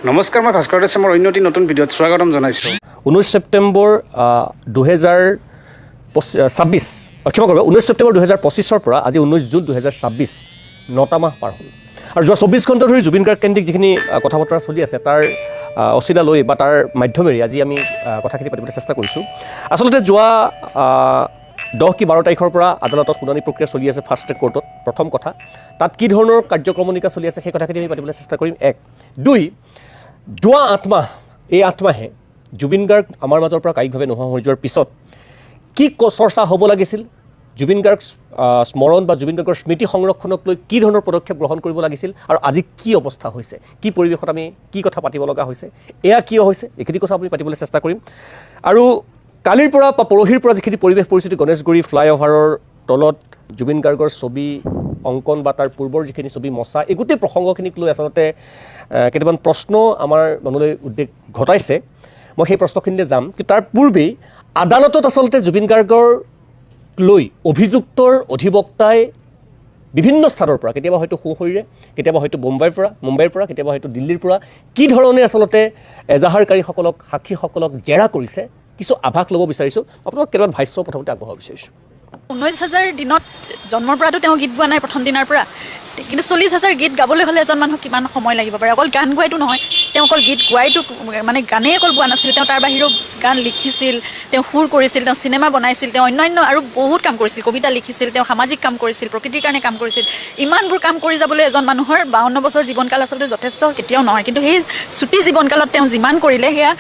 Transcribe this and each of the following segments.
নমস্কাৰ, মই ভাস্কৰ দাসে মোৰ অন্য এটি নতুন ভিডিঅ'ত স্বাগতম জনাইছোঁ। 19 ছেপ্টেম্বৰ 2026 ক্ষমা কৰিব 19 ছেপ্টেম্বৰ 2025 পৰা আজি 19 জুন 2026 9টা মাহ পাৰ হ'ল আৰু যোৱা 24 ঘণ্টা ধৰি জুবিন গাৰ্গ কেন্দ্ৰিক যিখিনি কথা বতৰা চলি আছে তাৰ অচিলা লৈ বা তাৰ মাধ্যমেৰে আজি আমি কথাখিনি পাতিবলৈ চেষ্টা কৰিছোঁ। আচলতে যোৱা 10 কি 12 তাৰিখৰ পৰা আদালতত শুনানি প্ৰক্ৰিয়া চলি আছে ফাষ্ট ট্ৰেক কোৰ্টত। প্ৰথম কথা, তাত কি ধৰণৰ কাৰ্যক্ৰমণিকা চলি আছে সেই কথাখিনি আমি পাতিবলৈ চেষ্টা কৰিম। 1 2 যোৱা 8 মাহ, এই 8 মাহে জুবিন গাৰ্গ আমাৰ মাজৰ পৰা কায়িকভাৱে নোহোৱা হৈ যোৱাৰ পিছত কি চৰ্চা হ'ব লাগিছিল, জুবিন গাৰ্গ স্মৰণ বা জুবিন গাৰ্গৰ স্মৃতি সংৰক্ষণক লৈ কি ধৰণৰ পদক্ষেপ গ্ৰহণ কৰিব লাগিছিল আৰু আজি কি অৱস্থা হৈছে, কি পৰিৱেশত আমি কি কথা পাতিব লগা হৈছে, এয়া কিয় হৈছে, এইখিনি কথা আমি পাতিবলৈ চেষ্টা কৰিম। আৰু কালিৰ পৰা বা পৰহিৰ পৰা যিখিনি পৰিৱেশ পৰিস্থিতি গণেশগুৰি ফ্লাইঅভাৰৰ তলত জুবিন গাৰ্গৰ ছবি অংকন বা তাৰ পূৰ্বৰ যিখিনি ছবি মচা, এই গোটেই প্ৰসংগখিনিক লৈ আচলতে কেইটামান প্ৰশ্ন আমাৰ মনলৈ উদ্বেগ ঘটাইছে। মই সেই প্ৰশ্নখিনিতে যাম, কিন্তু তাৰ পূৰ্বেই আদালতত আচলতে জুবিন গাৰ্গৰ লৈ অভিযুক্তৰ অধিবক্তাই বিভিন্ন স্থানৰ পৰা, কেতিয়াবা হয়তো সোঁশৰীৰে, কেতিয়াবা হয়তো মুম্বাইৰ পৰা, কেতিয়াবা হয়তো দিল্লীৰ পৰা কি ধৰণে আচলতে এজাহাৰকাৰীসকলক, সাক্ষীসকলক জেৰা কৰিছে কিছু আভাস ল'ব বিচাৰিছোঁ। আপোনালোক কেইটামান ভাষ্য প্ৰথমতে আগবঢ়াব বিচাৰিছোঁ। 19,000 দিনত জন্মৰ পৰাতো তেওঁ গীত গোৱা নাই প্ৰথম দিনাৰ পৰা, কিন্তু 40,000 গীত গাবলৈ হ'লে এজন মানুহক কিমান সময় লাগিব পাৰে। অকল গান গোৱাইতো নহয়, তেওঁ অকল গীত গোৱাইতো মানে গানেই অকল গোৱা নাছিল, তেওঁ তাৰ বাহিৰেও গান লিখিছিল, তেওঁ সুৰ কৰিছিল, তেওঁ চিনেমা বনাইছিল, তেওঁ অন্যান্য আৰু বহুত কাম কৰিছিল, কবিতা লিখিছিল, তেওঁ সামাজিক কাম কৰিছিল, প্ৰকৃতিৰ কাৰণে কাম কৰিছিল। ইমানবোৰ কাম কৰি যাবলৈ এজন মানুহৰ 52 বছৰ জীৱনকাল আচলতে যথেষ্ট কেতিয়াও নহয়, কিন্তু সেই চুটি জীৱনকালত তেওঁ যিমান কৰিলে সেয়া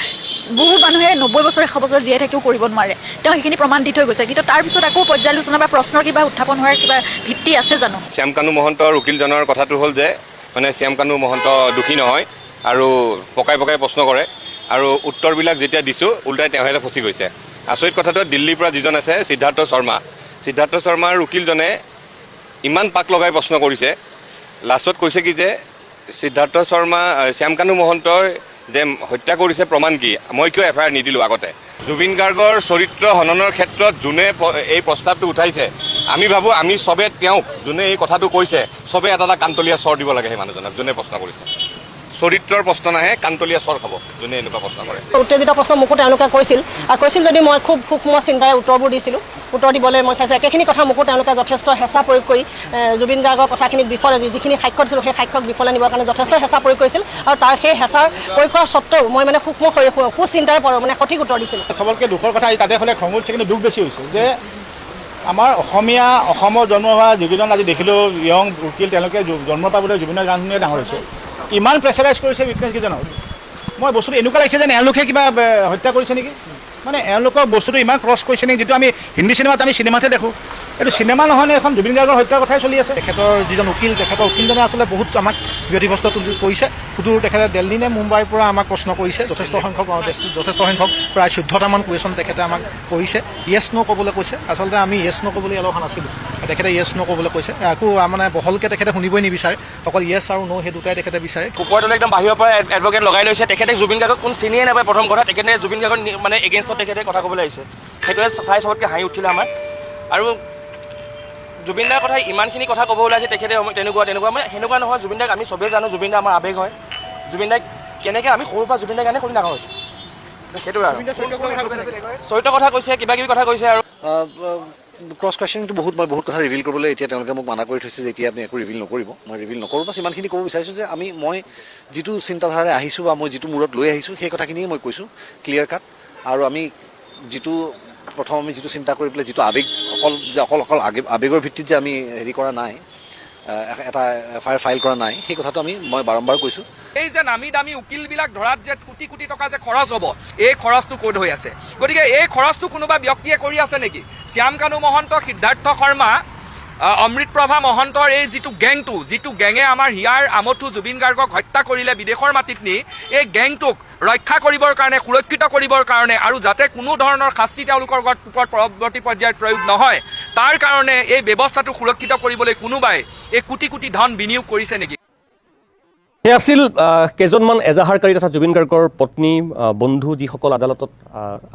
বহুত মানুহে 90 বছৰ 100 বছৰ জীয়াই থাকিও কৰিব নোৱাৰে। তেওঁ সেইখিনি প্ৰমাণ দি থৈ গৈছে, কিন্তু তাৰপিছত আকৌ পৰ্যালোচনা বা প্ৰশ্নৰ কিবা উত্থাপন হোৱাৰ কিবা ভিত্তি আছে জানো? শ্যামকানু মহন্তৰ উকিলজনৰ কথাটো হ'ল যে মানে শ্যামকানু মহন্ত দোষী নহয় আৰু পকাই প্ৰশ্ন কৰে আৰু উত্তৰবিলাক যেতিয়া দিছোঁ উল্টাই তেওঁহে ফচি গৈছে। আচৰিত কথাটো, দিল্লীৰ পৰা যিজন আছে সিদ্ধাৰ্থ শৰ্মাৰ উকিলজনে ইমান পাক লগাই প্ৰশ্ন কৰিছে, লাষ্টত কৈছে কি যে সিদ্ধাৰ্থ শৰ্মা শ্যামকানু মহন্তৰ যে হত্যা কৰিছে প্ৰমাণ কি, মই কিয় FIR নিদিলোঁ আগতে। জুবিন গাৰ্গৰ চৰিত্ৰ হননৰ ক্ষেত্ৰত যোনে এই প্ৰস্তাৱটো উঠাইছে, আমি ভাবোঁ আমি চবে তেওঁক, যোনে এই কথাটো কৈছে, চবে এটা কাণতলীয়া চৰ দিব লাগে সেই মানুহজনক, যোনে প্ৰশ্ন কৰিছে। চৰিত্ৰৰ প্ৰশ্ন নাহে, কাণতলীয়া চৰ খাব যোনে এনেকুৱা প্ৰশ্ন কৰে। উত্তেজিত প্ৰশ্ন মোকো তেওঁলোকে কৈছিল যদি মই খুব সূক্ষ্ম চিন্তাৰে উত্তৰবোৰ দিছিলোঁ, উত্তৰ দিবলৈ মই চাইছোঁ। একেখিনি কথা মোকো তেওঁলোকে যথেষ্ট হেঁচা প্ৰয়োগ কৰি জুবিন গাৰ্গৰ কথাখিনিক বিফলে, যিখিনি সাক্ষ্য দিছিলোঁ সেই সাক্ষ্যক বিফলে নিবৰ কাৰণে যথেষ্ট হেঁচা প্ৰয়োগ কৰিছিল আৰু তাৰ সেই হেঁচাৰ প্ৰয়োগ কৰাৰ স্বত্তেও মই মানে সূক্ষ্ম সুচিন্তাৰে মানে সঠিক উত্তৰ দিছিলোঁ। চবতকৈ দুখৰ কথা তাতে হ'লে খং উঠিছে, কিন্তু দুখ বেছি হৈছে যে আমাৰ অসমৰ জন্ম হোৱা যিকেইজন আজি দেখিলোঁ য়ং উকিল, তেওঁলোকে জন্মৰ পৰা বোলে জুবিনৰ গান শুনিয়ে ডাঙৰ হৈছে। ইমান প্ৰেছাৰাইজ কৰিছে উইটনেছকেইজনক। মই বস্তুটো এনেকুৱা লাগিছে যেন এওঁলোকে কিবা হত্যা কৰিছে নেকি, মানে এওঁলোকৰ বস্তুটো ইমান ক্ৰছ কৰিছে নেকি, যিটো আমি হিন্দী চিনেমাত আমি চিনেমাতহে দেখোঁ। এইটো চিনেমা নহয় নে, এখন জুবিন গাৰ্গৰ হত্যাৰ কথাই চলি আছে। তেখেতৰ যিজন উকিল, তেখেতৰ উকিলজনে আচলতে বহুত আমাক ব্যতিব্যস্ত কৰিছে। সুদূৰ তেখেতে দিল্লী নে মুম্বাইৰ পৰা আমাক প্ৰশ্ন কৰিছে, যথেষ্ট সংখ্যক প্ৰায় 14টামান কুৱেশ্যন তেখেতে আমাক কৰিছে। য়েছ ন' ক'বলৈ কৈছে। আচলতে আমি য়েছ ন' ক'বলৈ অলপ নাছিলোঁ, তেখেতে য়েছ ন' ক'বলৈ কৈছে। আকৌ মানে বহলকৈ তেখেতে শুনিবই নিবিচাৰে, অকল য়েছ আৰু ন' সেই দুটাই তেখেতে বিচাৰে। ওপৰতলে একদম বাহিৰৰ পৰা এডভকেট লগাই লৈছে, তেখেতে জুবিন গাৰ্গক কোন চিনিয়ে নাপায়। প্ৰথম কথা, তেখেতে জুবিন গাৰ্গৰ মানে এগেইনষ্টত তেখেতে কথা ক'বলৈ আহিছে, সেইটোৱে চাই চবতকৈ হাঁহি উঠিলে আমাৰ। আৰু জুবিন দাৰ কথা ইমানখিনি কথা ক'ব ওলাইছে তেখেতে তেনেকুৱা মানে সেনেকুৱা নহয়। জুবিন দাক আমি চবেই জানো, জুবিন দা আমাৰ আৱেগ হয়। জুবিন দাক কেনেকৈ আমি সৰুৰ পৰা জুবিন দাৰ কাৰণে শুনি ডাঙৰ হৈছোঁ, সেইটো আৰু চৰিত্ৰৰ কথা কৈছে, কিবা কিবি কথা কৈছে। আৰু ক্ৰছ কুৱেশ্যনিংটো মই বহুত কথা ৰিভিল কৰিবলৈ এতিয়া তেওঁলোকে মোক মানা কৰি থৈছে যে এতিয়া আপুনি একো ৰিভিল নকৰিব। মই ৰিভিল নকৰোঁ, বাছ ইমানখিনি ক'ব বিচাৰিছোঁ যে মই যিটো চিন্তাধাৰাৰে আহিছোঁ বা মই যিটো মূৰত লৈ আহিছোঁ সেই কথাখিনিয়ে মই কৈছোঁ ক্লিয়াৰ কাট। আৰু আমি যিটো চিন্তা কৰি পেলাই যিটো আৱেগ, অকল আৱেগৰ ভিত্তিত যে আমি হেৰি কৰা নাই, এটা FIR ফাইল কৰা নাই, সেই কথাটো মই বাৰম্বাৰ কৈছোঁ। এই যে নামী দামী উকিলবিলাক ধৰাত যে কোটি কোটি টকা যে খৰচ হ'ব, এই খৰচটো ক'ত হৈ আছে? গতিকে এই খৰচটো কোনোবা ব্যক্তিয়ে কৰি আছে নেকি? শ্যামকানু মহন্ত, সিদ্ধাৰ্থ শৰ্মা, অমৃতপ্ৰভা মহন্তৰ এই যিটো গেঙে আমাৰ হিয়াৰ আমঠু জুবিন গাৰ্গক হত্যা কৰিলে বিদেশৰ মাটিত নি, এই গেংটোক ৰক্ষা কৰিবৰ কাৰণে, সুৰক্ষিত কৰিবৰ কাৰণে আৰু যাতে কোনো ধৰণৰ শাস্তি তেওঁলোকৰ ওপৰত পৰৱৰ্তী পৰ্যায়ত প্ৰয়োগ নহয়, তাৰ কাৰণে এই ব্যৱস্থাটো সুৰক্ষিত কৰিবলৈ কোনোবাই এই কোটি কোটি ধন বিনিয়োগ কৰিছে নেকি? সেই আছিল কেইজনমান এজাহাৰকাৰী তথা জুবিন গাৰ্গৰ পত্নী বন্ধু যিসকল আদালতত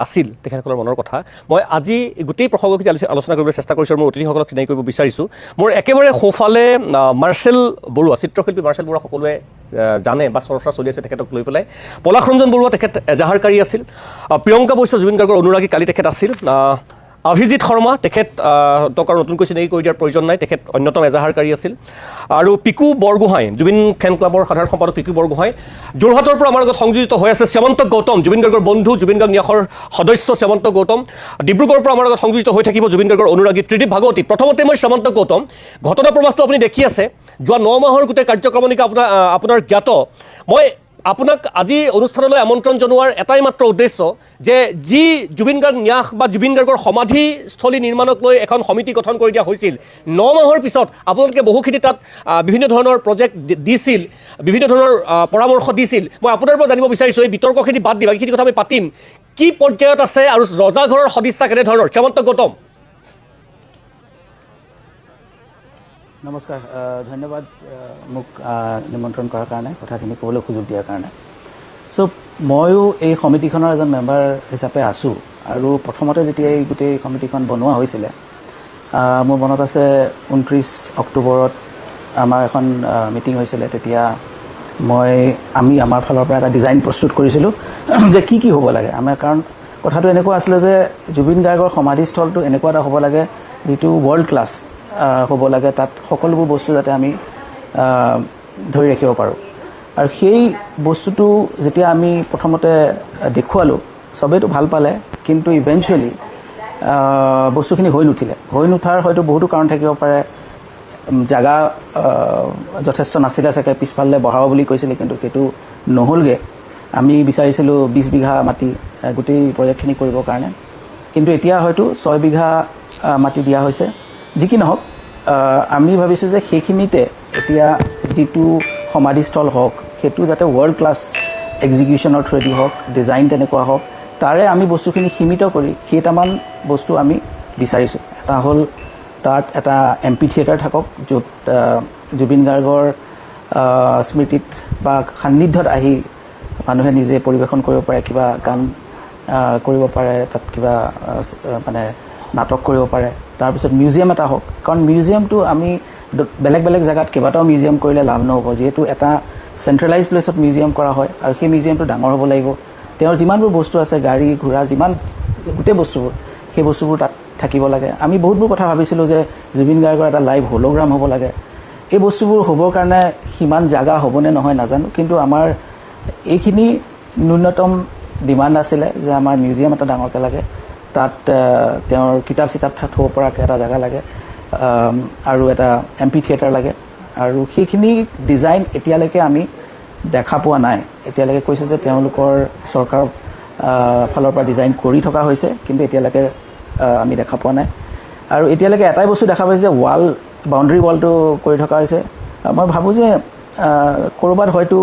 আছিল তেখেতসকলৰ মনৰ কথা মই আজি গোটেই প্ৰসংগখিনি আলোচনা কৰিবলৈ চেষ্টা কৰিছোঁ আৰু মোৰ অতিথিসকলক চিনাকি কৰিব বিচাৰিছোঁ মোৰ একেবাৰে সোঁফালে মাৰ্চেল বৰুৱা চিত্ৰশিল্পী মাৰ্চেল বৰুৱা সকলোৱে জানে বা চৰ্চা চলি আছে তেখেতক লৈ পেলাই পলাশ ৰঞ্জন বৰুৱা তেখেত এজাহাৰকাৰী আছিল প্ৰিয়ংকা বৈশ্য জুবিন গাৰ্গৰ অনুৰাগী কালি তেখেত আছিল অভিজিৎ শৰ্মা তেখেতক আৰু নতুনকৈ চিনাকি কৰি দিয়াৰ প্ৰয়োজন নাই তেখেত অন্যতম এজাহাৰকাৰী আছিল আৰু পিকু বৰগোহাঁই জুবিন ফেন ক্লাবৰ সাধাৰণ সম্পাদক পিকু বৰগোহাঁই যোৰহাটৰ পৰা আমাৰ লগত সংযোজিত হৈ আছে শ্যামন্ত গৌতম জুবিন গাৰ্গৰ বন্ধু জুবিন গাৰ্গ ন্যাসৰ সদস্য শ্যামন্ত গৌতম ডিব্ৰুগড়ৰ পৰা আমাৰ লগত সংযোজিত হৈ থাকিব জুবিন গাৰ্গৰ অনুৰাগী ত্ৰিদীপ ভাগৱতী প্ৰথমতে মই শ্যামন্ত গৌতম ঘটনা প্ৰবাহটো আপুনি দেখি আছে যোৱা 9 মাহৰ গোটেই কাৰ্যক্ৰমণিকা আপোনাৰ জ্ঞাত মই আপোনাক আজি অনুষ্ঠানলৈ আমন্ত্ৰণ জনোৱাৰ এটাই মাত্ৰ উদ্দেশ্য যে যি জুবিন গাৰ্গ ন্যাস বা জুবিন গাৰ্গৰ সমাধিস্থলী নিৰ্মাণক লৈ এখন সমিতি গঠন কৰি দিয়া হৈছিল 9 মাহৰ পিছত আপোনালোকে বহুখিনি তাত বিভিন্ন ধৰণৰ প্ৰজেক্ট দিছিল বিভিন্ন ধৰণৰ পৰামৰ্শ দিছিল মই আপোনাৰ পৰা জানিব বিচাৰিছোঁ এই বিতৰ্কখিনি বাদ দি বাকীখিনি কথা আমি পাতিম কি পৰ্যায়ত আছে আৰু ৰজাঘৰৰ সদিচ্ছা কেনেধৰণৰ শ্যামন্ত গৌতম নমস্কাৰ ধন্যবাদ মোক নিমন্ত্ৰণ কৰাৰ কাৰণে কথাখিনি ক'বলৈ সুযোগ দিয়াৰ কাৰণে চ' ময়ো এই সমিতিখনৰ এজন মেম্বাৰ হিচাপে আছোঁ আৰু প্ৰথমতে যেতিয়া এই গোটেই সমিতিখন বনোৱা হৈছিলে মোৰ মনত আছে 29 অক্টোবৰত আমাৰ এখন মিটিং হৈছিলে তেতিয়া আমি আমাৰ ফালৰ পৰা এটা ডিজাইন প্ৰস্তুত কৰিছিলোঁ যে কি হ'ব লাগে আমাৰ কাৰণ কথাটো এনেকুৱা আছিলে যে জুবিন গাৰ্গৰ সমাধিস্থলটো এনেকুৱা এটা হ'ব লাগে যিটো ৱৰ্ল্ড ক্লাছ হ'ব লাগে তাত সকলোবোৰ বস্তু যাতে আমি ধৰি ৰাখিব পাৰোঁ আৰু সেই বস্তুটো যেতিয়া আমি প্ৰথমতে দেখুৱালোঁ চবেইতো ভাল পালে কিন্তু ইভেঞ্চুৱেলি বস্তুখিনি হৈ নুঠাৰ হয়তো বহুতো কাৰণ থাকিব পাৰে জাগা যথেষ্ট নাছিলে চাগে পিছফালে বঢ়াব বুলি কৈছিলে কিন্তু সেইটো নহ'লগৈ আমি বিচাৰিছিলোঁ 20 বিঘা মাটি গোটেই প্ৰজেক্টখিনি কৰিবৰ কাৰণে কিন্তু এতিয়া হয়তো 6 বিঘা মাটি দিয়া হৈছে যি কি নহওক আমি ভাবিছোঁ যে সেইখিনিতে এতিয়া যিটো সমাধিস্থল হওক সেইটো যাতে ৱৰ্ল্ড ক্লাছ এক্সিকিউশ্যনৰ থ্ৰুৱেদি হওক ডিজাইন তেনেকুৱা হওক তাৰে আমি বস্তুখিনি সীমিত কৰি কেইটামান বস্তু আমি বিচাৰিছোঁ এটা হ'ল তাত এটা এম্পি থিয়েটাৰ থাকক য'ত জুবিন গাৰ্গৰ স্মৃতিত বা সান্নিধ্যত আহি মানুহে নিজে পৰিৱেশন কৰিব পাৰে কিবা গান কৰিব পাৰে তাত কিবা মানে নাটক কৰিব পাৰে তাৰপিছত মিউজিয়াম এটা হওক কাৰণ মিউজিয়ামটো আমি বেলেগ বেলেগ জেগাত কেইবাটাও মিউজিয়াম কৰিলে লাভ নহ'ব যিহেতু এটা চেণ্ট্ৰেলাইজ প্লেচত মিউজিয়াম কৰা হয় আৰু সেই মিউজিয়ামটো ডাঙৰ হ'ব লাগিব তেওঁৰ যিমানবোৰ বস্তু আছে গাড়ী ঘোঁৰা যিমান গোটেই বস্তুবোৰ সেই বস্তুবোৰ তাত থাকিব লাগে আমি বহুতবোৰ কথা ভাবিছিলোঁ যে জুবিন গাৰ্গৰ এটা লাইভ হলোগ্ৰাম হ'ব লাগে এই বস্তুবোৰ হ'বৰ কাৰণে সিমান জাগা হ'বনে নহয় নাজানো কিন্তু আমাৰ এইখিনি ন্যূনতম ডিমাণ্ড আছিলে যে আমাৰ মিউজিয়াম এটা ডাঙৰকৈ লাগে তাত তেওঁৰ কিতাপ চিতাপ থ'ব পৰাকৈ এটা জেগা লাগে আৰু এটা এম্পি থিয়েটাৰ লাগে আৰু সেইখিনি ডিজাইন এতিয়ালৈকে আমি দেখা পোৱা নাই এতিয়ালৈকে কৈছে যে তেওঁলোকৰ চৰকাৰৰ ফালৰ পৰা ডিজাইন কৰি থকা হৈছে কিন্তু এতিয়ালৈকে আমি দেখা পোৱা নাই আৰু এতিয়ালৈকে এটাই বস্তু দেখা পাইছে যে বাউণ্ডেৰী ৱালটো কৰি থকা হৈছে মই ভাবোঁ যে ক'ৰবাত হয়তো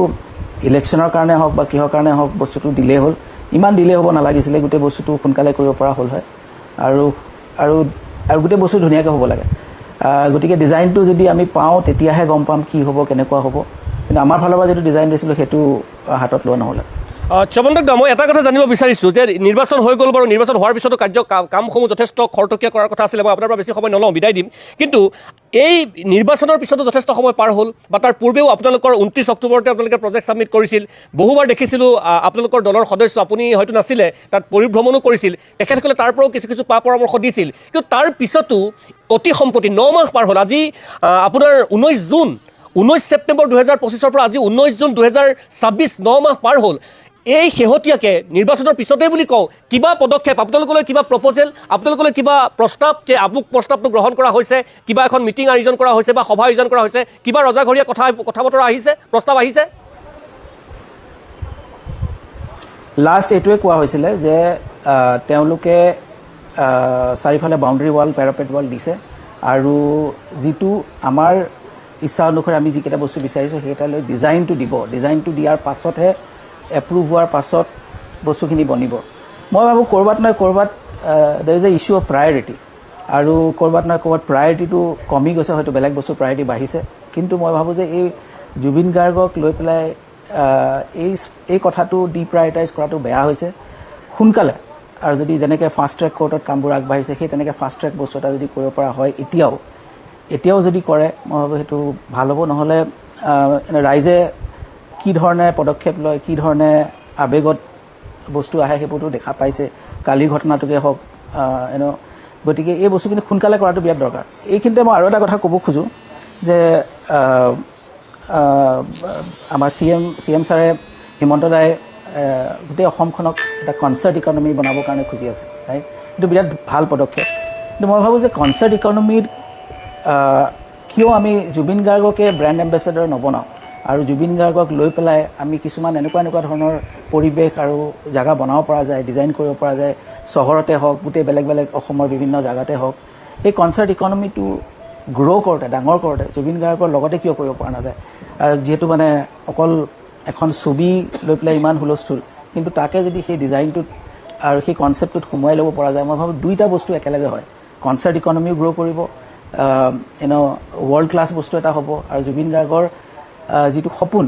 ইলেকশ্যনৰ কাৰণে হওক বা কিহৰ কাৰণে হওক বস্তুটো ডিলে হ'ল ইমান ডিলে হ'ব নালাগিছিলে গোটেই বস্তুটো সোনকালে কৰিব পৰা হ'ল হয় আৰু আৰু আৰু গোটেই বস্তু ধুনীয়াকৈ হ'ব লাগে গতিকে ডিজাইনটো যদি আমি পাওঁ তেতিয়াহে গম পাম কি হ'ব কেনেকুৱা হ'ব কিন্তু আমাৰ ফালৰ পৰা যিটো ডিজাইন দিছিলোঁ সেইটো হাতত লোৱা নহ'লে শ্যামন্তক দা মই এটা কথা জানিব বিচাৰিছোঁ যে নিৰ্বাচন হৈ গ'ল বাৰু নিৰ্বাচন হোৱাৰ পিছতো কামসমূহ যথেষ্ট খৰতকীয়া কৰাৰ কথা আছিলে মই আপোনাৰ পৰা বেছি সময় নলওঁ বিদায় দিম কিন্তু এই নিৰ্বাচনৰ পিছতো যথেষ্ট সময় পাৰ হ'ল বা তাৰ পূৰ্বেও আপোনালোকৰ 29 অক্টোবৰতে আপোনালোকে প্ৰজেক্ট ছাবমিট কৰিছিল বহুবাৰ দেখিছিলোঁ আপোনালোকৰ দলৰ সদস্য আপুনি হয়তো নাছিলে তাত পৰিভ্ৰমণো কৰিছিল তেখেতসকলে তাৰ পৰাও কিছু কিছু পৰামৰ্শ দিছিল কিন্তু তাৰ পিছতো অতি সম্প্ৰতি 9 মাহ পাৰ হ'ল আজি আপোনাৰ 19 ছেপ্টেম্বৰ 2025 পৰা আজি 19 জুন 2026 9 মাহ পাৰ হ'ল এই শেহতীয়াকৈ নিৰ্বাচনৰ পিছতে বুলি কওঁ কিবা পদক্ষেপ আপোনালোকলৈ কিবা প্ৰপ'জেল আপোনালোকলৈ কিবা প্ৰস্তাৱ যে আমুক প্ৰস্তাৱটো গ্ৰহণ কৰা হৈছে কিবা এখন মিটিং আয়োজন কৰা হৈছে বা সভা আয়োজন কৰা হৈছে কিবা ৰজাঘৰীয়া কথা বতৰা আহিছে প্ৰস্তাৱ আহিছে লাষ্ট এইটোৱে কোৱা হৈছিলে যে তেওঁলোকে চাৰিওফালে বাউণ্ডেৰী ৱাল পেৰাপেট ৱাল দিছে আৰু যিটো আমাৰ ইচ্ছা অনুসৰি আমি যিকেইটা বস্তু বিচাৰিছোঁ সেইকেইটালৈ ডিজাইনটো দিয়াৰ পাছতহে এপ্ৰুভ হোৱাৰ পাছত বস্তুখিনি বনিব মই ভাবোঁ ক'ৰবাত নহয় ক'ৰবাত দেৰ is a issue of priority আৰু ক'ৰবাত নহয় ক'ৰবাত প্ৰায়ৰিটিটো কমি গৈছে হয়তো বেলেগ বস্তু প্ৰায়ৰিটি বাঢ়িছে কিন্তু মই ভাবোঁ যে এই জুবিন গাৰ্গক লৈ পেলাই এই কথাটো ডিপ্ৰায়ৰিটাইজ কৰাটো বেয়া হৈছে সোনকালে আৰু যদি যেনেকৈ ফাষ্ট ট্ৰেক কোৰ্টত কামবোৰ আগবাঢ়িছে সেই তেনেকৈ ফাষ্ট ট্ৰেক বস্তু এটা যদি কৰিব পৰা হয় এতিয়াও যদি কৰে মই ভাবোঁ সেইটো ভাল হ'ব নহ'লে ৰাইজে কি ধৰণে পদক্ষেপ লয় কি ধৰণে আৱেগত বস্তু আহে সেইবোৰতো দেখা পাইছে কালিৰ ঘটনাটোকে হওক গতিকে এই বস্তুখিনি সোনকালে কৰাটো বিৰাট দৰকাৰ এইখিনিতে মই আৰু এটা কথা ক'ব খোজোঁ যে আমাৰ CM ছাৰে হিমন্ত দায়ে গোটেই অসমখনক এটা কনচাৰ্ট ইকনমি বনাবৰ কাৰণে খুজি আছে ৰাইট এইটো বিৰাট ভাল পদক্ষেপ কিন্তু মই ভাবোঁ যে কনচাৰ্ট ইকনমিত কিয় আমি জুবিন গাৰ্গকে ব্ৰেণ্ড এম্বেচেডৰ নবনাওঁ আৰু জুবিন গাৰ্গক লৈ পেলাই আমি কিছুমান এনেকুৱা ধৰণৰ পৰিৱেশ আৰু জেগা বনাব পৰা যায় ডিজাইন কৰিব পৰা যায় চহৰতে হওক গোটেই বেলেগ বেলেগ অসমৰ বিভিন্ন জেগাতে হওক এই কনচাৰ্ট ইকনমিটো গ্ৰ' কৰোঁতে ডাঙৰ কৰোঁতে জুবিন গাৰ্গৰ লগতে কিয় কৰিব পৰা নাযায় যিহেতু মানে অকল এখন ছবি লৈ পেলাই ইমান হুলস্থুল কিন্তু তাকে যদি সেই ডিজাইনটোত আৰু সেই কনচেপ্টটোত সোমোৱাই ল'ব পৰা যায় মই ভাবোঁ দুইটা বস্তু একেলগে হয় কনচাৰ্ট ইকনমিও গ্ৰ' কৰিব ৱৰ্ল্ড ক্লাছ বস্তু এটা হ'ব আৰু জুবিন গাৰ্গৰ যিটো সপোন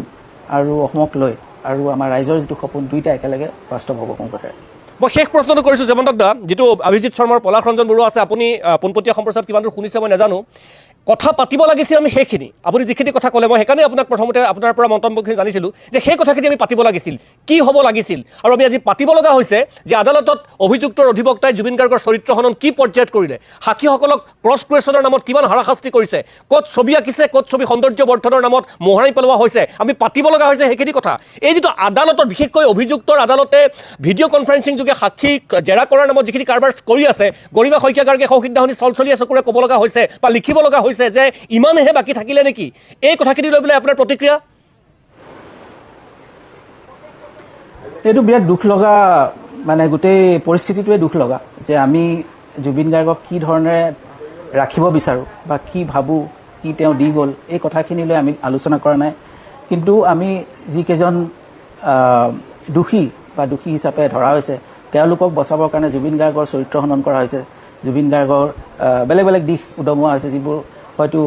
আৰু অসমক লৈ আৰু আমাৰ ৰাইজৰ যিটো সপোন দুইটা একেলগে বাস্তৱ হ'ব সংকটে মই শেষ প্ৰশ্নটো কৰিছোঁ শ্যামন্তক দা যিটো অভিজিৎ শৰ্মাৰ পলাশ ৰঞ্জন বৰুৱা আছে আপুনি পোনপটীয়া সম্প্ৰচাৰত কিমান দূৰ শুনিছে মই নাজানো কথা পাতিব লাগিছিল আমি সেইখিনি আপুনি যিখিনি কথা ক'লে মই সেইকাৰণে আপোনাক প্ৰথমতে আপোনাৰ পৰা মন্তব্যখিনি জানিছিলোঁ যে সেই কথাখিনি আমি পাতিব লাগিছিল কি হ'ব লাগিছিল আৰু আমি আজি পাতিব লগা হৈছে যে আদালতত অভিযুক্তৰ অধিবক্তাই জুবিন গাৰ্গৰ চৰিত্ৰ হনন কি পৰ্যায়ত কৰিলে সাক্ষীসকলক ক্ৰছ কুৱেশ্যনৰ নামত কিমান হাৰাশাস্তি কৰিছে ক'ত ছবি আঁকিছে ক'ত ছবি সৌন্দৰ্য বৰ্ধনৰ নামত মোহাৰি পেলোৱা হৈছে আমি পাতিব লগা হৈছে সেইখিনি কথা এই যিটো আদালতৰ বিশেষকৈ অভিযুক্তৰ আদালতে ভিডিঅ' কনফাৰেন্সিং যোগে সাক্ষীক জেৰা কৰাৰ নামত যিখিনি কাৰবাৰ কৰি আছে গৰিমা শইকীয়া গাৰ্গে সৌসিদ্ধাহনি চলি চকুৰে ক'ব লগা হৈছে বা লিখিব লগা হৈছে যে ইমানহে বাকী থাকিলে নেকি এই কথাখিনি লৈ পেলাই আপোনাৰ প্ৰতিক্ৰিয়া এইটো বিৰাট দুখ লগা মানে গোটেই পৰিস্থিতিটোৱে দুখ লগা যে আমি জুবিন গাৰ্গক কি ধৰণে ৰাখিব বিচাৰোঁ বা কি ভাবোঁ কি তেওঁ দি গ'ল এই কথাখিনিলৈ আমি আলোচনা কৰা নাই কিন্তু আমি যিকেইজন দোষী বা দোষী হিচাপে ধৰা হৈছে তেওঁলোকক বচাবৰ কাৰণে জুবিন গাৰ্গৰ চৰিত্ৰ হনন কৰা হৈছে জুবিন গাৰ্গৰ বেলেগ বেলেগ দিশ উদঙোৱা হৈছে যিবোৰ হয়তো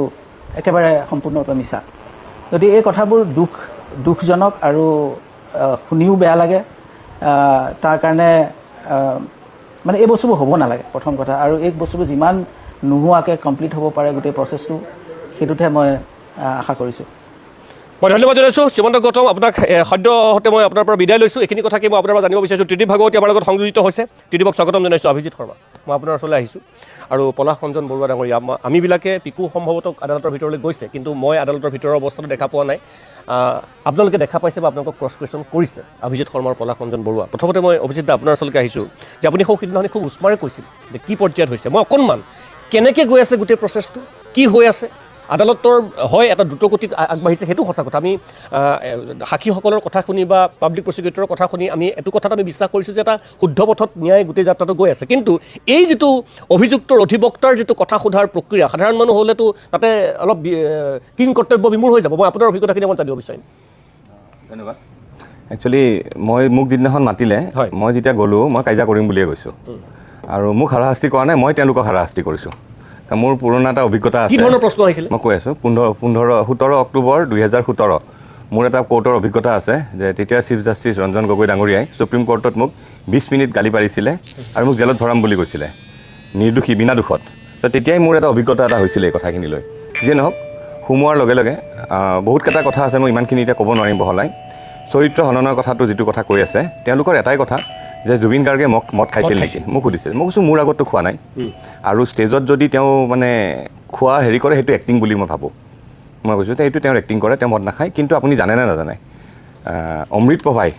একেবাৰে সম্পূৰ্ণৰূপে মিছা গতিকে এই কথাবোৰ দুখজনক আৰু শুনিও বেয়া লাগে তাৰ কাৰণে মানে এই বস্তুবোৰ হ'ব নালাগে প্ৰথম কথা আৰু এই বস্তুবোৰ যিমান নোহোৱাকৈ কমপ্লিট হ'ব পাৰে গোটেই প্ৰচেছটো সেইটোতহে মই আশা কৰিছোঁ মই ধন্যবাদ জনাইছোঁ শ্ৰীমন্ত গৌতম আপোনাক সদ্যহতে মই আপোনাৰ পৰা বিদায় লৈছোঁ এইখিনি কথাকে মই আপোনাৰ পৰা জানিব বিচাৰিছোঁ ত্ৰিদীপ ভাগৱতী আমাৰ লগত সংযোজিত হৈছে ত্ৰিদীপক স্বাগতম জনাইছোঁ অভিজিৎ শৰ্মা মই আপোনাৰ ওচৰলৈ আহিছোঁ আৰু পলাশ ৰঞ্জন বৰুৱা ডাঙৰীয়া আমিবিলাকে পিকু সম্ভৱতঃ আদালতৰ ভিতৰলৈ গৈছে কিন্তু মই আদালতৰ ভিতৰৰ অৱস্থাটো দেখা পোৱা নাই আপোনালোকে দেখা পাইছে বা আপোনালোকক ক্ৰছ কুৱেশ্যন কৰিছে অভিজিৎ শৰ্মাৰ পলাশ ৰঞ্জন বৰুৱা প্ৰথমতে মই অভিজিৎ দা আপোনাৰ ওচৰলৈকে আহিছোঁ যে আপুনি সৌসিদ্ধাহনি খুব উষ্মাৰে কৈছিল যে কি পৰ্যায়ত হৈছে মই অকণমান কেনেকৈ গৈ আছে গোটেই প্ৰচেছটো কি হৈ আছে আদালতৰ হয় এটা দ্ৰুতগতিত আগবাঢ়িছে সেইটো সঁচা কথা আমি সাক্ষীসকলৰ কথা শুনি বা পাব্লিক প্ৰচিকিউটৰৰ কথা শুনি আমি এইটো কথাত আমি বিশ্বাস কৰিছোঁ যে এটা শুদ্ধ পথত ন্যায় গোটেই যাত্ৰাটো গৈ আছে কিন্তু এই যিটো অভিযুক্তৰ অধিবক্তাৰ যিটো কথা সোধাৰ প্ৰক্ৰিয়া সাধাৰণ মানুহ হ'লেতো তাতে অলপ কিং কৰ্তব্য বিমূৰ হৈ যাব মই আপোনাৰ অভিজ্ঞতাখিনি অকণ জানিব বিচাৰিম ধন্যবাদ একচুৱেলি মোক যিদিনাখন মাতিলে মই যেতিয়া গ'লোঁ মই কাজিয়া কৰিম বুলিয়ে গৈছোঁ আৰু মোক হাৰাশাস্তি কৰা নাই মই তেওঁলোকক হাৰাশাস্তি কৰিছোঁ মোৰ পুৰণা এটা অভিজ্ঞতা আছে প্ৰশ্ন আহিছিল মই কৈ আছোঁ 17 অক্টোবৰ 2017 মোৰ এটা কোৰ্টৰ অভিজ্ঞতা আছে যে তেতিয়া চিফ জাষ্টিছ ৰঞ্জন গগৈ ডাঙৰীয়াই ছুপ্ৰিম কোৰ্টত মোক 20 মিনিট গালি পাৰিছিলে আৰু মোক জেলত ভৰাম বুলি কৈছিলে নিৰ্দোষী বিনা দোষত তো তেতিয়াই মোৰ এটা অভিজ্ঞতা এটা হৈছিলে এই কথাখিনি লৈ যিয়ে নহওক সোমোৱাৰ লগে লগে বহুতকেইটা কথা আছে মই ইমানখিনি এতিয়া ক'ব নোৱাৰিম বহলাই চৰিত্ৰ হননৰ কথাটো যিটো কথা কৈ আছে তেওঁলোকৰ এটাই কথা যে জুবিন গাৰ্গে মদ খাইছিল নেকি মোক সুধিছিল মই কৈছোঁ মোৰ আগততো খোৱা নাই আৰু ষ্টেজত যদি তেওঁ মানে খোৱা হেৰি কৰে সেইটো এক্টিং বুলি মই ভাবোঁ মই কৈছোঁ যে এইটো তেওঁৰ এক্টিং কৰে তেওঁ মদ নাখায় কিন্তু আপুনি জানেনে নাজানে অমৃত প্ৰভাই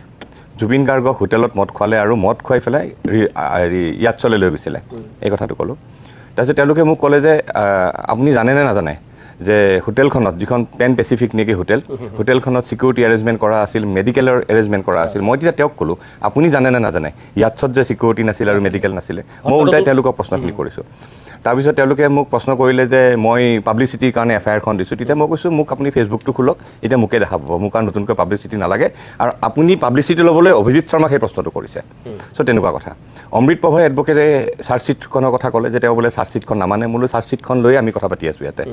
জুবিন গাৰ্গক হোটেলত মদ খোৱালে আৰু মদ খুৱাই পেলাই ইয়াতচলৈ লৈ গৈছিলে এই কথাটো ক'লোঁ তাৰপিছত তেওঁলোকে মোক ক'লে যে আপুনি জানেনে নাজানে যে হোটেলখনত যিখন পেন পেচিফিক নেকি হোটেলখনত ছিকিউৰিটি এৰেঞ্জমেণ্ট কৰা আছিল মেডিকেলৰ এৰেঞ্জমেণ্ট কৰা আছিল মই তেতিয়া তেওঁক ক'লোঁ আপুনি জানেনে নাজানে ইয়াতছত যে ছিকিউৰিটি নাছিল আৰু মেডিকেল নাছিলে মই ওলটাই তেওঁলোকক প্ৰশ্নখিনি কৰিছোঁ তাৰপিছত তেওঁলোকে মোক প্ৰশ্ন কৰিলে যে মই পাব্লিচিটিৰ কাৰণে এফআইআৰখন দিছোঁ তেতিয়া মই কৈছোঁ মোক আপুনি ফেচবুকটো খোলক এতিয়া মোকে দেখাব মোক আৰু নতুনকৈ পাব্লিচিটি নালাগে আৰু আপুনি পাব্লিচিটি ল'বলৈ অভিজিৎ শৰ্মাক সেই প্ৰশ্নটো কৰিছে চ' তেনেকুৱা কথা অমৃত প্ৰভাই এডভকেটে চাৰ্জশ্বিটখনৰ কথা ক'লে যে তেওঁ বোলে চাৰ্জশ্বিটখন নামানে মোলৈ চাৰ্জশ্বিটখন লৈ আমি কথা পাতি আছোঁ ইয়াতে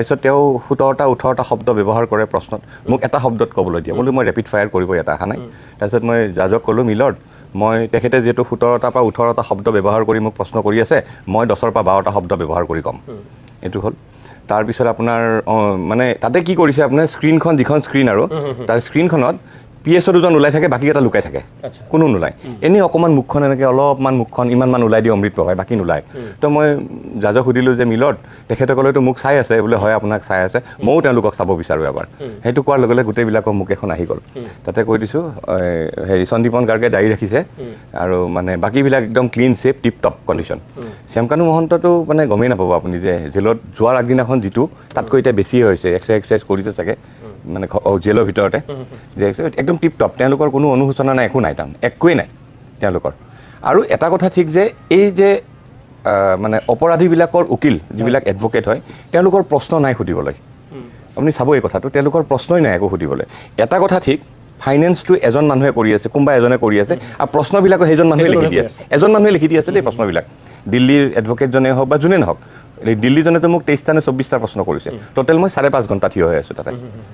তাৰপিছত তেওঁ 17টা 18টা শব্দ ব্যৱহাৰ কৰে প্ৰশ্নত মোক এটা শব্দত ক'বলৈ দিয়ে বোলো মই ৰেপিড ফায়াৰ কৰিব ইয়াত অহা নাই তাৰপিছত মই জাজক ক'লোঁ মিলৰ্ড মই তেখেতে যিহেতু 17টা পৰা 18টা শব্দ ব্যৱহাৰ কৰি মোক প্ৰশ্ন কৰি আছে মই 10ৰ পৰা 12টা শব্দ ব্যৱহাৰ কৰি ক'ম এইটো হ'ল তাৰপিছত আপোনাৰ মানে তাতে কি কৰিছে আপোনাৰ স্ক্ৰীণখন যিখন স্ক্ৰীণ আৰু তাৰ স্ক্ৰীণখনত PSO দুজন ওলাই থাকে বাকীকেইটা লুকাই থাকে কোনো নোলায় এনেই অকণমান মুখখন এনেকৈ অলপমান মুখখন ইমানমান ওলাই দিয়ে অমৃত প্ৰভাই বাকী নোলায় তো মই জাজক সুধিলোঁ যে মিলৰ্ড তেখেতসকলেতো মোক চাই আছে বোলে হয় আপোনাক চাই আছে ময়ো তেওঁলোকক চাব বিচাৰোঁ এবাৰ সেইটো কোৱাৰ লগে লগে গোটেইবিলাকৰ মুখ এখন আহি গ'ল তাতে কৈ দিছোঁ হেৰি সন্দীপন গাৰ্গে দাড়ি ৰাখিছে আৰু মানে বাকীবিলাক একদম clean safe tip top condition Shyamkanu মহন্তটো মানে গমেই নাপাব আপুনি যে জেলত যোৱাৰ আগদিনাখন যিটো তাতকৈ এতিয়া বেছিয়ে হৈছে এক্সাৰচাইজ কৰিছে চাগে মানে জেলৰ ভিতৰতে যে একদম টিপ টপ তেওঁলোকৰ কোনো অনুশোচনা নাই একো নাই তাৰমানে একোৱেই নাই তেওঁলোকৰ আৰু এটা কথা ঠিক যে এই যে মানে অপৰাধীবিলাকৰ উকিল যিবিলাক এডভকেট হয় তেওঁলোকৰ প্ৰশ্ন নাই সুধিবলৈ আপুনি চাব এই কথাটো তেওঁলোকৰ প্ৰশ্নই নাই একো সুধিবলৈ এটা কথা ঠিক ফাইনেন্সটো এজন মানুহে কৰি আছে কোনোবা এজনে কৰি আছে আৰু প্ৰশ্নবিলাকো সেইজন মানুহে লিখি দি আছে এজন মানুহে লিখি দি আছে দেই প্ৰশ্নবিলাক দিল্লীৰ এডভকেটজনে হওক বা যোনে নহওক দিল্লীজনেতো মোক 23টা নে 24টা প্ৰশ্ন কৰিছে টোটেল মই 5.5 ঘণ্টা থিয় হৈ আছোঁ তাতে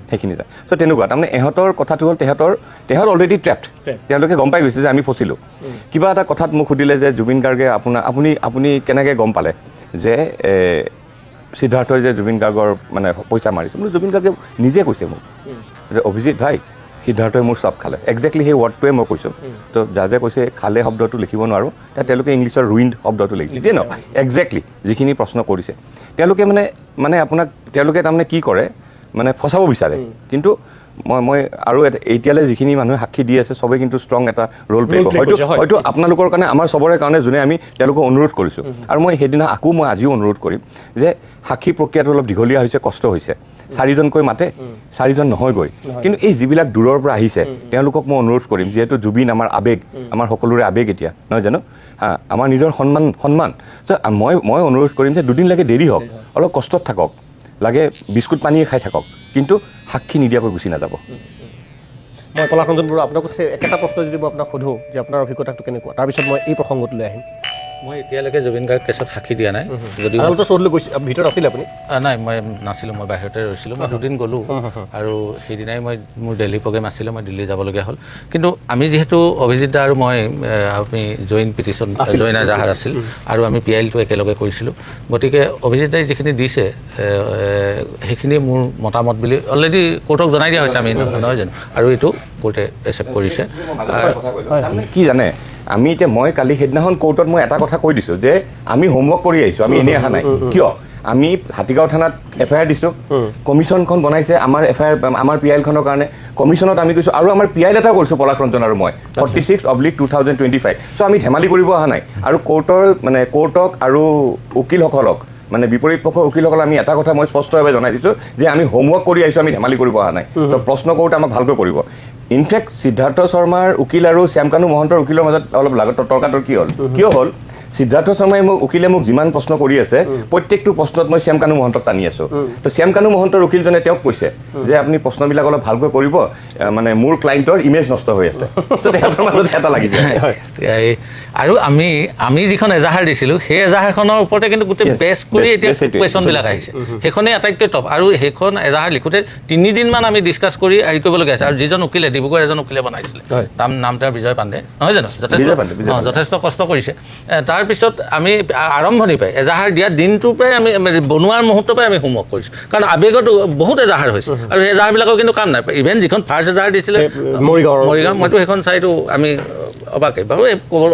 সেইখিনিতে চ' তেনেকুৱা তাৰমানে ইহঁতৰ কথাটো হ'ল তেহঁত অলৰেডি ট্ৰেপড তেওঁলোকে গম পাই গৈছে যে আমি ফচিলোঁ কিবা এটা কথাত মোক সুধিলে যে জুবিন গাৰ্গে আপুনি কেনেকৈ গম পালে যে সিদ্ধাৰ্থই যে জুবিন গাৰ্গৰ মানে পইচা মাৰিছে বোলো জুবিন গাৰ্গে নিজে কৈছে মোক যে অভিজিত ভাই সিদ্ধাৰ্থই মোৰ চব খালে একজেক্টলি সেই ৱৰ্ডটোৱে মই কৈছোঁ তো জাজে কৈছে খালে শব্দটো লিখিব নোৱাৰোঁ তেওঁলোকে ইংলিছৰ ৰুইণ্ড শব্দটো লিখিছে দিয়ে ন একজেক্টলি যিখিনি প্ৰশ্ন কৰিছে তেওঁলোকে মানে আপোনাক তেওঁলোকে তাৰমানে কি কৰে মানে ফচাব বিচাৰে কিন্তু মই আৰু এতিয়ালৈ যিখিনি মানুহে সাক্ষী দি আছে চবেই কিন্তু ষ্ট্ৰং এটা ৰোল প্লে কৰিব হয়তো আপোনালোকৰ কাৰণে আমাৰ চবৰে কাৰণে যোনে আমি তেওঁলোকক অনুৰোধ কৰিছোঁ আৰু মই সেইদিনা আকৌ মই আজিও অনুৰোধ কৰিম যে সাক্ষী প্ৰক্ৰিয়াটো অলপ দীঘলীয়া হৈছে কষ্ট হৈছে 4জনকৈ মাতে 4জন নহয়গৈ কিন্তু এই যিবিলাক দূৰৰ পৰা আহিছে তেওঁলোকক মই অনুৰোধ কৰিম যিহেতু জুবিন আমাৰ আৱেগ আমাৰ সকলোৰে আৱেগ এতিয়া নহয় জানো আমাৰ নিজৰ সন্মান মই অনুৰোধ কৰিম যে দুদিন লাগে দেৰি হওক অলপ কষ্টত থাকক লাগে বিস্কুট পানীয়ে খাই থাকক কিন্তু সাক্ষী নিদিয়াকৈ গুচি নাযাব মই পলাশৰঞ্জন বৰুৱা আপোনাক একেটা প্ৰশ্ন যদি মই আপোনাক সোধোঁ যে আপোনাৰ অভিজ্ঞতাটো কেনেকুৱা তাৰপিছত মই এই প্ৰসংগটোলৈ আহিম মই এতিয়ালৈকে জুবিন গাৰ্গ কেছত সাক্ষী দিয়া নাই যদিও চৌধুৰী গৈছে ভিতৰত আছিলে আপুনি নাই মই নাছিলোঁ মই বাহিৰতে ৰৈছিলোঁ মই দুদিন গ'লোঁ আৰু সেইদিনাই মই মোৰ দিল্লী প্ৰগ্ৰেম আছিলে মই দিল্লী যাবলগীয়া হ'ল কিন্তু আমি যিহেতু অভিজিত দা আৰু মই আমি জইণ্ট পিটিশ্যন জইন এজাহাৰ আছিল আৰু আমি PILটো একেলগে কৰিছিলোঁ গতিকে অভিজিত দাই যিখিনি দিছে সেইখিনি মোৰ মতামত বুলি অলৰেডি কোৰ্টক জনাই দিয়া হৈছে আমি নহয় জানো আৰু এইটো কোৰ্টে একচেপ্ট কৰিছে কি জানে আমি এতিয়া মই কালি সেইদিনাখন কোৰ্টত মই এটা কথা কৈ দিছোঁ যে আমি হোমৱৰ্ক কৰি আহিছোঁ আমি এনেই অহা নাই কিয় আমি হাতীগাঁও থানাত FIR দিছোঁ কমিশ্যনখন বনাইছে আমাৰ FIR আমাৰ PILখনৰ কাৰণে কমিশ্যনত আমি কৈছোঁ আৰু আমাৰ PIL এটাও কৰিছোঁ পলাশৰঞ্জন আৰু মই 46/2025 চ' আমি ধেমালি কৰিব অহা নাই আৰু কোৰ্টক আৰু উকিলসকলক মানে বিপৰীত পক্ষৰ উকিলসকল আমি এটা কথা মই স্পষ্টভাৱে জনাই দিছোঁ যে আমি হোমৱৰ্ক কৰি আহিছোঁ আমি ধেমালি কৰিব অহা নাই ত' প্ৰশ্ন কৰোঁতে আমাক ভালকৈ কৰিব ইনফেক্ট সিদ্ধাৰ্থ শৰ্মাৰ উকিল আৰু শ্যামকানু মহন্তৰ উকিলৰ মাজত অলপ তৰ্কাতৰ্কি হ'ল কিয় হ'ল সিদ্ধাৰ্থ শৰ্মাই উকিলে মোক যিমান প্ৰশ্ন কৰি আছে প্ৰত্যেকটো প্ৰশ্নত মই শ্যামকানু মহন্তক টানি আছোঁ তো শ্যামকানু মহন্তৰ উকিলজনে তেওঁক কৈছে যে আপুনি প্ৰশ্নবিলাক অলপ ভালকৈ কৰিব মানে মোৰ ক্লাইণ্টৰ ইমেজ নষ্ট হৈ আছে তেখেতৰ মাজত এটা লাগি যায় আৰু আমি যিখন এজাহাৰ দিছিলোঁ সেই এজাহাৰখনৰ ওপৰতে কিন্তু গোটেই বেছ কৰি এতিয়া কুৱেশ্যনবিলাক আহিছে সেইখনেই আটাইতকৈ টপ আৰু সেইখন এজাহাৰ লিখোঁতে 3 দিনমান আমি ডিছকাছ কৰি হেৰি কৰিবলগীয়া আছে আৰু যিজন উকিলে ডিব্ৰুগড় এজন উকিলে বনাইছিলে নাম তেওঁৰ বিজয় পাণ্ডে নহয় জানো যথেষ্ট কষ্ট কৰিছে তাৰপিছত আমি আৰম্ভণি পাই এজাহাৰ দিয়া দিনটোৰ পৰাই আমি বনোৱাৰ মুহূৰ্তৰ পৰাই আমি হোমৱৰ্ক কৰিছোঁ কাৰণ আৱেগত বহুত এজাহাৰ হৈছে আৰু সেই এজাহাৰবিলাকৰ কিন্তু কাম নাই ইভেন যিখন ফাৰ্ষ্ট এজাহাৰ দিছিলে মৰিগাঁও মইতো সেইখন চাইতো আমি অবাকে বাৰু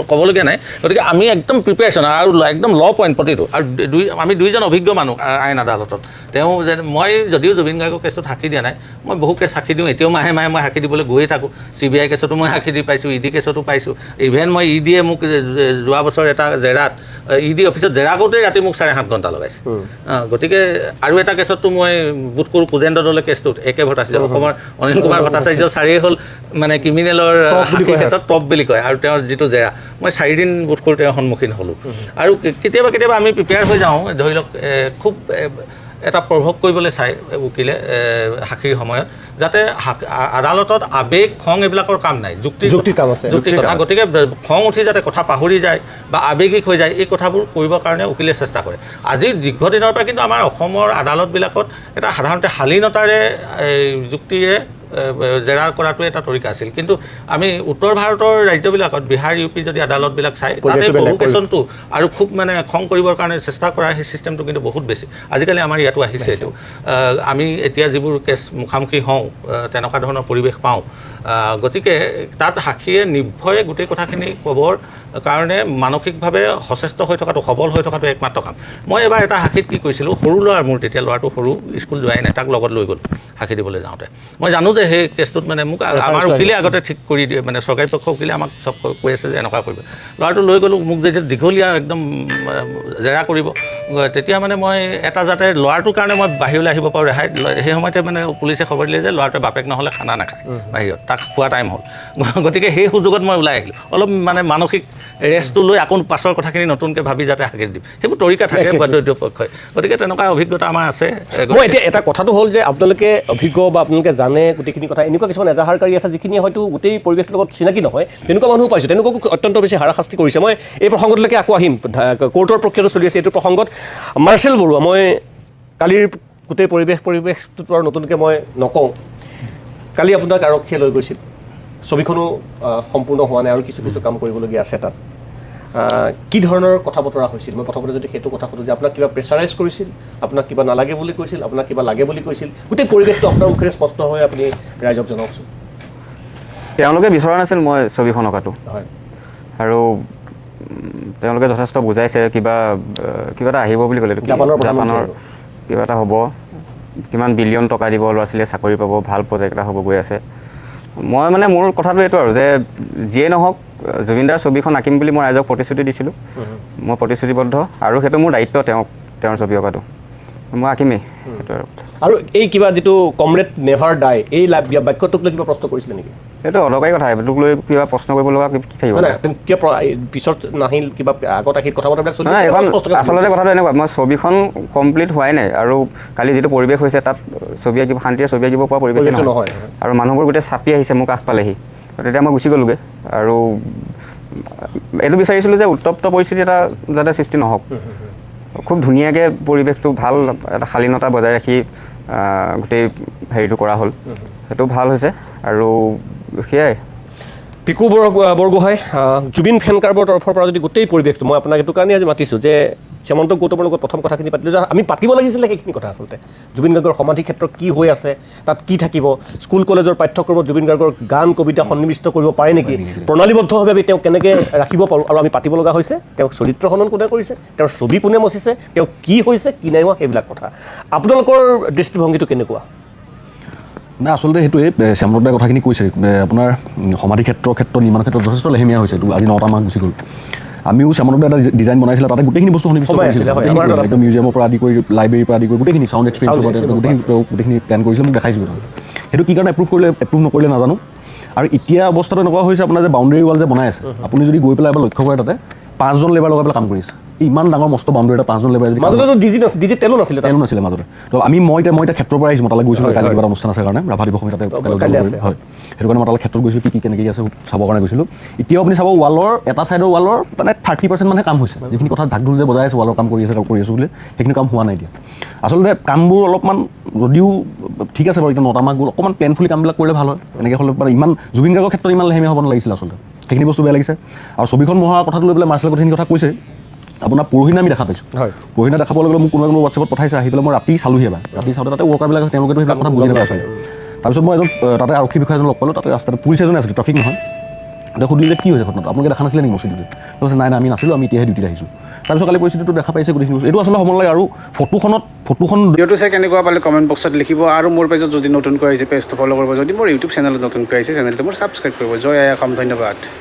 ক'বলগীয়া নাই গতিকে আমি একদম প্ৰিপেৰেশ্যন আৰু একদম ল পইণ্ট প্ৰতিটো আৰু আমি দুইজন অভিজ্ঞ মানুহ আইন আদালতত তেওঁ যে মই যদিও জুবিন গাৰ্গৰ কেছটোত সাক্ষী দিয়া নাই মই বহু কেছ সাক্ষী দিওঁ এতিয়াও মাহে মাহে মই সাক্ষী দিবলৈ গৈয়ে থাকোঁ CBI কেছতো মই সাক্ষী দি পাইছোঁ ED কেছতো পাইছোঁ ইভেন মই EDয়ে মোক যোৱা বছৰ এটা জেৰাত ED অফিচত জেৰা কৰোঁতে ৰাতি মোক 7.5 ঘণ্টা লগাইছে গতিকে আৰু এটা কেছততো মই বোধ কৰোঁ কুজেন্দ্ৰ দলে কেছটোত AK ভট্টাচাৰ্য অসমৰ অনিল কুমাৰ ভট্টাচাৰ্য ছাৰেই হ'ল মানে ক্ৰিমিনেলৰ ক্ষেত্ৰত টপ বুলি কয় আৰু তেওঁৰ যিটো জেৰা মই 4 দিন বোধ কৰোঁ তেওঁৰ সন্মুখীন হ'লোঁ আৰু কেতিয়াবা আমি প্ৰিপেয়াৰ হৈ যাওঁ ধৰি লওক খুব এটা প্ৰভোগ কৰিবলৈ চায় উকিলে সাক্ষীৰ সময়ত, যাতে আদালতত আৱেগ খং এইবিলাকৰ কাম নাই, যুক্তিৰ কাম আছে, যুক্তিৰ কথা। গতিকে খং উঠি যাতে কথা পাহৰি যায় বা আৱেগিক হৈ যায়, এই কথাবোৰ কৰিবৰ কাৰণে উকিলে চেষ্টা কৰে। আজি দীৰ্ঘদিনৰ পৰা কিন্তু আমাৰ অসমৰ আদালতবিলাকত এটা সাধাৰণতে শালীনতাৰে যুক্তিৰে জেৰা কৰাটো এটা তৰিকা আছিল, কিন্তু আমি উত্তৰ ভাৰতৰ ৰাজ্যবিলাকত বিহাৰ ইউ পি যদি আদালতবিলাক চাই তাতে প্ৰভোকেশ্যনটো আৰু খুব মানে খং কৰিবৰ কাৰণে চেষ্টা কৰা সেই ছিষ্টেমটো কিন্তু বহুত বেছি আজিকালি আমাৰ ইয়াতো আহিছে। এইটো আমি এতিয়া যিবোৰ কেছ মুখামুখি হওঁ তেনেকুৱা ধৰণৰ পৰিৱেশ পাওঁ। গতিকে তাত সাক্ষীয়ে নিৰ্ভয়ে গোটেই কথাখিনি ক'বৰ কাৰণে মানসিকভাৱে সচেষ্ট হৈ থকাটো, সবল হৈ থকাটো একমাত্ৰ কাম। মই এবাৰ এটা সাক্ষীত কি কৈছিলোঁ, সৰু ল'ৰাৰ মোৰ তেতিয়া ল'ৰাটো সৰু, স্কুল যোৱাই নাই, তাক লগত লৈ গ'ল সাক্ষী দিবলৈ যাওঁতে। মই জানো যে সেই কেছটোত মানে মোক আমাৰ উকিলে আগতে ঠিক কৰি দিয়ে, মানে চৰকাৰী পক্ষ উকিলে আমাক চব কৈ আছে যে এনেকুৱা কৰিব। ল'ৰাটো লৈ গ'লোঁ, মোক যেতিয়া দীঘলীয়া একদম জেৰা কৰিব, তেতিয়া মানে মই এটা যাতে ল'ৰাটোৰ কাৰণে মই বাহিৰলৈ আহিব পাৰোঁ ৰেহাই, সেই সময়তে মানে পুলিচে খবৰ দিলে যে ল'ৰাটোৱে বাপেক নহ'লে খানা নাখায় বাহিৰত, তাক খোৱা টাইম হ'ল। গতিকে সেই সুযোগত মই ওলাই আহিলোঁ, অলপ মানে মানসিক ৰেষ্টটো লৈ আকৌ পাছৰ কথাখিনি নতুনকৈ ভাবি যাতে সাক্ষী দিম, সেইবোৰ তৰিকা থাকে দুয়োটা পক্ষই। গতিকে তেনেকুৱা অভিজ্ঞতা আমাৰ আছে। মই এতিয়া এটা কথাটো হ'ল যে আপোনালোকে অভিজ্ঞ বা আপোনালোকে জানে গোটেইখিনি কথা, এনেকুৱা কিছুমান এজাহাৰকাৰী আছে যিখিনি হয়তো গোটেই পৰিৱেশটোৰ লগত চিনাকি নহয়, তেনেকুৱা মানুহো পাইছোঁ, তেনেকুৱাকো অত্যন্ত বেছি হাৰাশাস্তি কৰিছে। মই এই প্ৰসংগটোলৈকে আকৌ আহিম, কোৰ্টৰ প্ৰক্ৰিয়াটো চলি আছে এইটো প্ৰসংগত। মাৰ্চেল বৰুৱা, মই কালিৰ গোটেই পৰিৱেশটোতো আৰু নতুনকৈ মই নকওঁ, কালি আপোনাক আৰক্ষীয়ে লৈ গৈছিল, ছবিখনো সম্পূৰ্ণ হোৱা নাই আৰু কিছু কাম কৰিবলগীয়া আছে তাত। কি ধৰণৰ কথা বতৰা হৈছিল? মই প্ৰথমতে যদি সেইটো কথা সোধোঁ যে আপোনাক কিবা প্ৰেছাৰাইজ কৰিছিল, আপোনাক কিবা নালাগে বুলি কৈছিল, আপোনাক কিবা লাগে বুলি কৈছিল, গোটেই পৰিৱেশটো আপোনাৰ মুখেৰে স্পষ্ট হৈ আপুনি ৰাইজক জনাওকচোন। তেওঁলোকে বিচৰা নাছিল মই ছবিখন অঁকাটো, হয়, আৰু তেওঁলোকে যথেষ্ট বুজাইছে, কিবা এটা আহিব বুলি ক'লে, জাপানৰ কিবা এটা হ'ব, কিমান বিলিয়ন টকা দিব, ল'ৰা ছোৱালীয়ে চাকৰি পাব, ভাল প্ৰজেক্ট এটা হ'ব গৈ আছে। মই মানে মোৰ কথাটো এইটো আৰু যে যিয়ে নহওক জুবিনদাৰ ছবিখন আঁকিম বুলি মই ৰাইজক প্ৰতিশ্ৰুতি দিছিলোঁ, মই প্ৰতিশ্ৰুতিবদ্ধ, আৰু সেইটো মোৰ দায়িত্ব, তেওঁৰ ছবি অঁকাটো মই আঁকিমেই, সেইটো আৰু। আৰু এই কিবা যিটো কমৰেড নেভাৰ ডাই, এই বাক্যটোক লৈ কিবা প্ৰশ্ন কৰিছিলে নেকি? সেইটো অদৰকাৰী কথা, এইটোক লৈ কিবা প্ৰশ্ন কৰিব লগা কি থাকিব? পিছত নাহিল, কিবা আগত আহি কথা বতৰাবিলাক চলি আচলতে কথাটো এনেকুৱা, মই ছবিখন কমপ্লিট হোৱাই নাই, আৰু কালি যিটো পৰিৱেশ হৈছে তাত ছবি আঁকিব, শান্তিৰে ছবি আঁকিব পৰা পৰিৱেশ নহয়, আৰু মানুহবোৰ গোটেই চাপি আহিছে মোক কাষ পালেহি, তেতিয়া মই গুচি গ'লোগৈ। আৰু এইটো বিচাৰিছিলোঁ যে উত্তপ্ত পৰিস্থিতি এটা যাতে সৃষ্টি নহওক, খুব ধুনীয়াকৈ পৰিৱেশটো ভাল এটা শালীনতা বজাই ৰাখি গোটেই হেৰিটো কৰা হ'ল, সেইটো ভাল হৈছে। আৰু সেয়াই পিকু বৰগোহাঁই, জুবিন ফেন ক্লাবৰ তৰফৰ পৰা যদি গোটেই পৰিৱেশটো, মই আপোনাক এইটো কাৰণেই আজি মাতিছোঁ যে শ্যামন্ত গৌতমৰ লগত প্ৰথম কথাখিনি পাতিলোঁ যে আমি পাতিব লাগিছিলে সেইখিনি কথা। আচলতে জুবিন গাৰ্গৰ সমাধি ক্ষেত্ৰত কি হৈ আছে, তাত কি থাকিব, স্কুল কলেজৰ পাঠ্যক্ৰমত জুবিন গাৰ্গৰ গান কবিতা সন্নিৱিষ্ট কৰিব পাৰে নেকি, প্ৰণালীবদ্ধভাৱে আমি তেওঁক কেনেকৈ ৰাখিব পাৰোঁ, আৰু আমি পাতিব লগা হৈছে তেওঁক চৰিত্ৰ খনন কোনে কৰিছে, তেওঁৰ ছবি কোনে মচিছে, তেওঁ কি হৈছে কি নাই হোৱা, সেইবিলাক কথা। আপোনালোকৰ দৃষ্টিভংগীটো কেনেকুৱা? নাই, আচলতে সেইটোৱে শ্যামলদাই কথাখিনি কৈছে, আপোনাৰ সমাধি ক্ষেত্ৰত নিৰ্মাণৰ ক্ষেত্ৰত যথেষ্ট লেহেমীয়া হৈছে। এইটো আজি 9টা মাহ গুচি গ'ল। আমিও শ্যামলদাই এটা ডিজাইন বনাইছিলে, তাতে গোটেইখিনি বস্তু সন্নিৱিষ্ট কৰিছিলে, একদম মিউজিয়ামৰ পৰা আদি কৰি লাইব্ৰেৰীৰ পৰা আদি কৰি গোটেইখিনি চাউণ্ড এক্সপেৰিয়েঞ্চ গোটেইখিনি প্লেন কৰিছিলে, মোক দেখাইছিলোঁ। সেইটো কি কাৰণে এপ্ৰুভ নকৰিলে নাজানো। আৰু এতিয়া অৱস্থাটো এনেকুৱা হৈছে আপোনাৰ যে বাউণ্ডেৰী ৱাল যে বনাই আছে, আপুনি যদি গৈ পেলাই এবাৰ লক্ষ্য কৰে তাতে 5জন লেবাৰ লগাই পেলাই কাম কৰিছে। ইমান ডাঙৰ মস্ত বাউণ্ডেৰী এটা 5জন লেবাৰ, ডিজি তেলো নাছিলে মাজতে। তো মই এতিয়া ক্ষেত্ৰৰ পৰা আহিছোঁ, মই তালৈ গৈছিলোঁ, কালি কিবা এটা অনুষ্ঠান আছে কাৰণে, ৰাভা দিৱস তাতে হয়, সেইটো কাৰণে মই তালৈ ক্ষেত্ৰত গৈছিলোঁ, কি কেনেকৈ আছে চাবৰ কাৰণে গৈছিলোঁ। এতিয়াও আপুনি চাব ৱালৰ এটা ছাইডৰ ৱালৰ মানে 30% মানে কাম হৈছে, যিখিনি কথা ঢাক ঢোল যে বজাই আছে ৱালৰ কাম কৰি আছোঁ বুলি, সেইখিনি কাম হোৱা নাই এতিয়া। আচলতে কামবোৰ অলপমান যদিও ঠিক আছে বাৰু, এতিয়া 9টা মাহ গ'ল, অকণমান প্লেনফুলি কামবিলাক কৰিলে ভাল হয়। এনেকৈ হ'লে মানে ইমান জুবিন গাৰ্গৰ ক্ষেত্ৰত ইমান লেহেমীয়া হ'ব নালাগিছিলে আচলতে, সেইখিনি বস্তু বেয়া লাগিছে। আৰু ছবিখন মোহা কথাটো লৈ পেলাই মাৰ্চেল কথাখিনি কথা কৈছে, আপোনাৰ পৰহিনা আমি দেখা পাইছোঁ, পৰহিনা দেখাব লগা মোক কোনোবাই হোৱাটছএপত পঠাইছে, আহি পেলাই মই ৰাতি চালোহি এবাৰ, ৰাতি চাওঁতে তাতে ৱৰ্কাৰবিলাক তেওঁলোকেতো সেইবিলাক কথা বুজি নাপাইছে। তাৰপিছত মই এজন তাতে আৰক্ষী বিষয়া এজন লগ পালোঁ, তাতে ৰাস্তাতে পুলিচ এজনে আছিলে, ট্ৰাফিক নহয়। এতিয়া সুধিলোঁ যে কি হৈছে ঘটনাটো, আপোনালোকে দেখা নাছিলে নেকি বস্তুটো? কৈছে নাই আমি নাছিলোঁ, আমি এতিয়াহে ডিউটিত আহিছোঁ। তাৰপিছত কালি পৰিস্থিতিটো দেখা পাইছে গোটেইখিনি বস্তু। এইটো আচলতে হ'ব নালাগে। আৰু ফটোখন ভিডিঅ'টো চাই কেনেকুৱা পালে কমেণ্ট বক্সত লিখিব, আৰু মোৰ পেজত যদি নতুনকৈ আহিছে পেজটো ফ'ল' কৰিব, যদি মোৰ ইউটিউব চেনেলত নতুনকৈ আহিছে চেনেলটো মোৰ ছাবস্ক্ৰাইব কৰিব। জয় আই অসম, ধন্যবাদ।